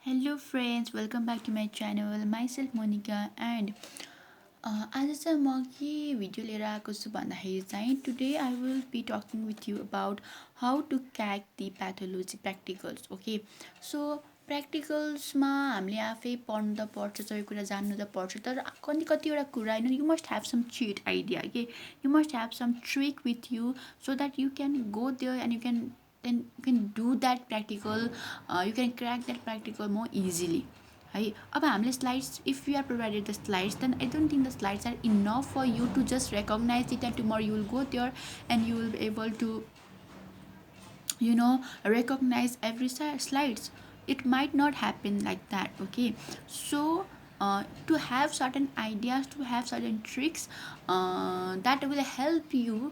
Hello friends, welcome back to my channel. Myself Monica and आज चाहिँ म के भिडियो लिएर आएको छु भन्दाखेरि चाहिँ today I will be talking with you about how to crack the pathology practicals. Okay, so प्र्याक्टिकल्समा हामीले आफै पढ्नु त पर्छ, सबै कुरा जान्नु त पर्छ, तर कतिवटा कुरा होइन, you must have some cheat idea के you must have some trick with you so that you can go there and you can do that practical, you can crack that practical more easily. है अब हामीले slides if you are provided the slides then I don't think the slides are enough for you to just recognize it and tomorrow you will go there and you will be able to recognize every slides. It might not happen like that. Okay, so to have certain ideas, to have certain tricks that will help you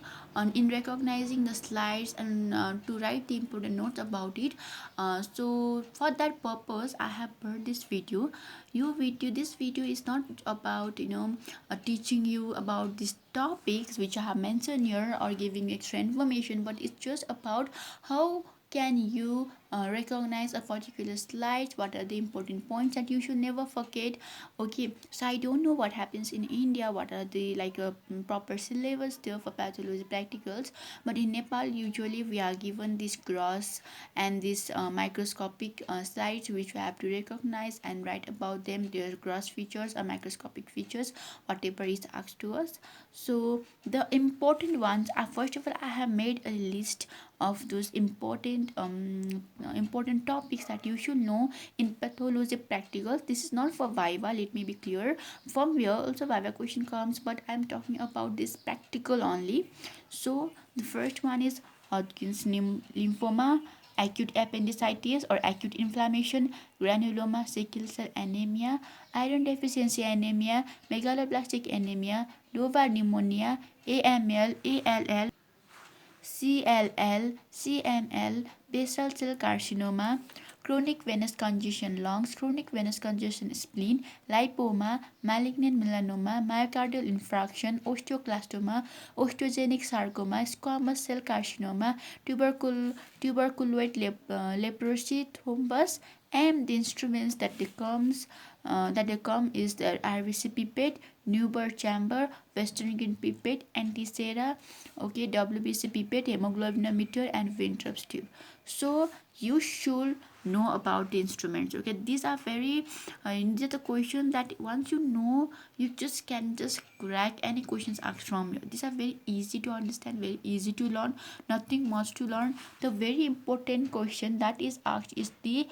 in recognizing the slides and to write the important notes about it. So for that purpose I have brought this video. This video is not about teaching you about these topics which I have mentioned here or giving extra information, but it's just about how can you recognize a particular slide, what are the important points that you should never forget. Okay, so I don't know what happens in India, what are the proper syllabus there for pathology practicals, but in Nepal usually we are given this gross and this microscopic slides which we have to recognize and write about them, their gross features or microscopic features, whatever is asked to us. So the important ones are, first of all, I have made a list of those important topics that you should know in pathology practicals. This is not for viva, let me be clear. From here also viva question comes, but I'm talking about this practical only. So the first one is Hodgkin's lymphoma, acute appendicitis or acute inflammation, granuloma, sickle cell anemia, iron deficiency anemia, megaloblastic anemia, lobar pneumonia, AML, ALL, CLL, CML, basal cell carcinoma, chronic venous congestion lungs, chronic venous congestion spleen, lipoma, malignant melanoma, myocardial infarction, osteoclastoma, osteogenic sarcoma, squamous cell carcinoma, tuberculoid leprosy, thrombus, and the instruments that they come is the RBC pipette, Newburgh chamber, Western green pipette, anti-sera, okay, WBC pipette, hemoglobinometer, and Wintrup's tube. So you should know about the instruments. Okay, these are very these are the questions that once you know, you just can just crack any questions asked from you. These are very easy to understand, very easy to learn, nothing much to learn. The very important question that is asked is the,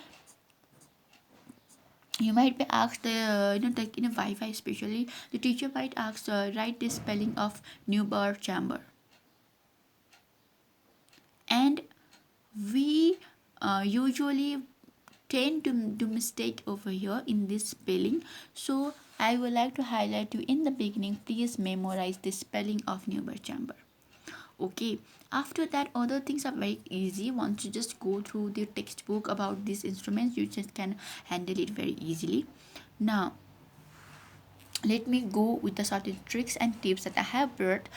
you might be asked like in a Wi-Fi especially, the teacher might ask write the spelling of Newburgh chamber, and we usually tend to do mistake over here in this spelling. So I would like to highlight you in the beginning, please memorize the spelling of Newburgh chamber. Okay, after that other things are very easy. Once you just go through the textbook about these instruments, you just can handle it very easily. Now let me go with the certain tricks and tips that I have brought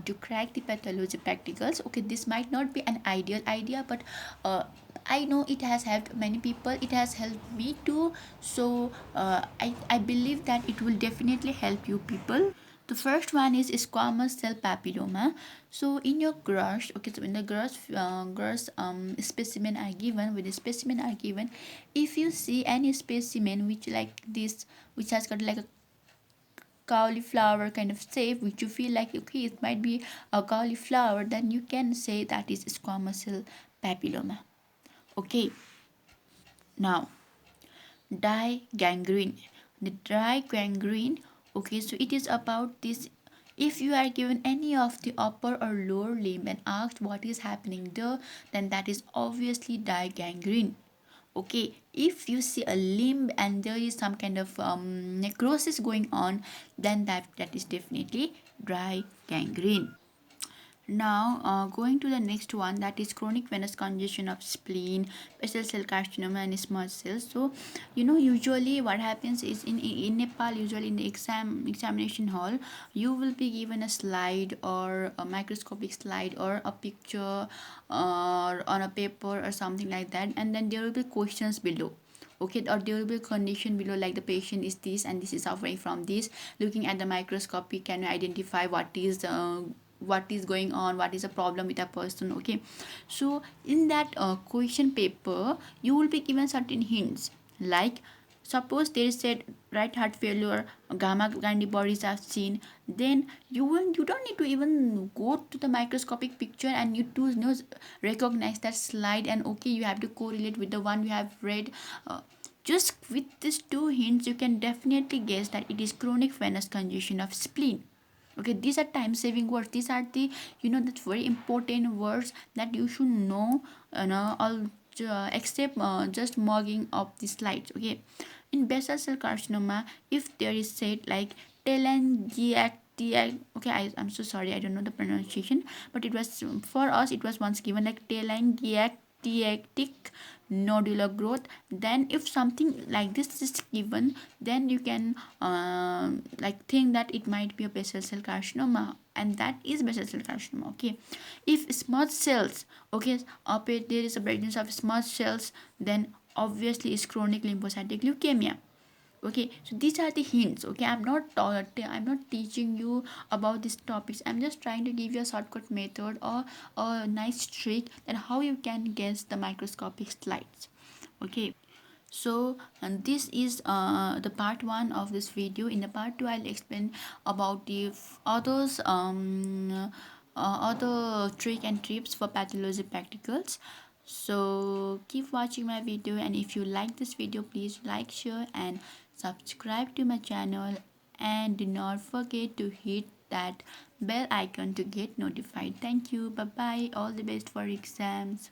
to crack the pathology practicals. Okay, this might not be an ideal idea, but I know it has helped many people. It has helped me too. So I believe that it will definitely help you people. The first one is squamous cell papilloma. So in your gross, okay, so in the gross specimen are given, with the specimen are given, if you see any specimen which like this, which has got like a cauliflower kind of shape, which you feel like okay it might be a cauliflower, then you can say that is squamous cell papilloma. Okay, now dry gangrene. The dry gangrene, okay, so it is about this. If you are given any of the upper or lower limb and asked what is happening there, then that is obviously dry gangrene. Okay, if you see a limb and there is some kind of necrosis going on, then that is definitely dry gangrene. Now going to the next one, that is chronic venous congestion of spleen, basal cell carcinoma, and small cells. So usually what happens is in Nepal, usually in the examination hall, you will be given a slide or a microscopic slide or a picture or on a paper or something like that, and then there will be questions below. okay, or there will be a condition below like the patient is this and this is suffering from this. Looking at the microscopy, can you identify what is going on, what is the problem with a person, okay. So in that question paper you will be given certain hints, like suppose there is said right heart failure, gamma antibodies are seen, then you don't need to even go to the microscopic picture and you to recognize that slide, and okay, you have to correlate with the one you have read. Just with these two hints you can definitely guess that it is chronic venous congestion of spleen. Okay, these are time saving words, these are the that's very important words that you should know, all except just mugging up the slides, okay. In basal cell carcinoma, if there is said like telangiectasia, okay, I'm so sorry, I don't know the pronunciation, but it was for us it was once given like telangiectatic nodular growth. Then if something like this is given, then you can like think that it might be a basal cell carcinoma, and that is basal cell carcinoma, okay. If smudge cells, okay, up there is a presence of smudge cells, then obviously it's chronic lymphocytic leukemia. Okay, so these are the hints, okay. I'm not teaching you about these topics, I'm just trying to give you a shortcut method or a nice trick that how you can guess the microscopic slides, okay. So and this is the part one of this video. In the part two I'll explain about the others other trick and tips for pathology practicals. So keep watching my video, and if you like this video please like, share and subscribe to my channel, and do not forget to hit that bell icon to get notified. Thank you, bye bye, all the best for exams.